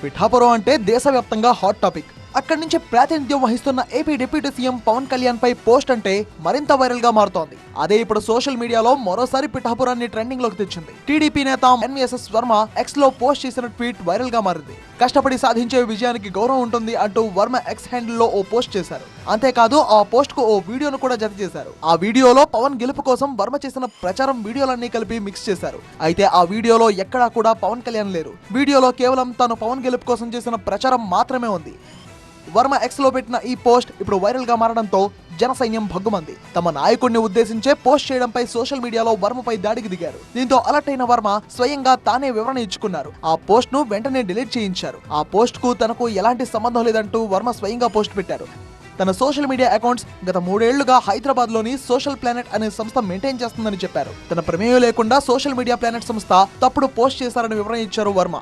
పిఠాపురం అంటే దేశవ్యాప్తంగా hot topic. అక్కడి నుంచి ప్రాతినిధ్యం వహిస్తున్న AP deputy CM Pawan Kalyan పై పోస్ట్ అంటే మరింత వైరల్ గా మారుతోంది. అదే ఇప్పుడు సోషల్ మీడియాలో మరోసారి పిఠాపురాన్ని ట్రెండింగ్ లోకి తెచ్చింది. టీడీపీ నేత ఎన్వీఎస్ఎస్ వర్మ ఎక్స్ లో పోస్ట్ చేసిన ట్వీట్ వైరల్ గా మారింది. కష్టపడి సాధించే విజయానికి గౌరవం ఉంటుంది అంటూ వర్మ ఎక్స్ హ్యాండిల్ లో ఓ పోస్ట్ చేశారు. అంతేకాదు ఆ పోస్ట్ కు ఓ వీడియోను కూడా జత చేశారు. ఆ వీడియోలో పవన్ గెలుపు కోసం వర్మ చేసిన ప్రచారం వీడియోలన్నీ కలిపి మిక్స్ చేశారు. అయితే ఆ వీడియోలో ఎక్కడా కూడా పవన్ కళ్యాణ్ లేరు. వీడియోలో కేవలం తాను పవన్ గెలుపు కోసం చేసిన ప్రచారం మాత్రమే ఉంది. వర్మ ఎక్స్ లో పెట్టిన ఈ పోస్ట్ ఇప్పుడు వైరల్ గా మారడంతో జన సైన్యం భగ్గుమంది. తమ నాయకుడిని ఉద్దేశించే పోస్ట్ చేయడంపై సోషల్ మీడియాలో వర్మపై దాడికి దిగారు. దీంతో అలర్ట్ అయిన వర్మ స్వయంగా తానే వివరణ ఇచ్చుకున్నారు. ఆ పోస్ట్ ను వెంటనే డిలీట్ చేయించారు. ఆ పోస్ట్ కు తనకు ఎలాంటి సంబంధం లేదంటూ వర్మ స్వయంగా పోస్ట్ పెట్టారు. తన సోషల్ మీడియా అకౌంట్స్ గత 3 ఏళ్లుగా హైదరాబాద్ లోని సోషల్ ప్లానెట్ అనే సంస్థ మెయింటైన్ చేస్తుందని చెప్పారు. తన ప్రమేయం లేకుండా సోషల్ మీడియా ప్లానెట్ సంస్థ తప్పుడు పోస్ట్ చేశారని వివరణ ఇచ్చారు వర్మ.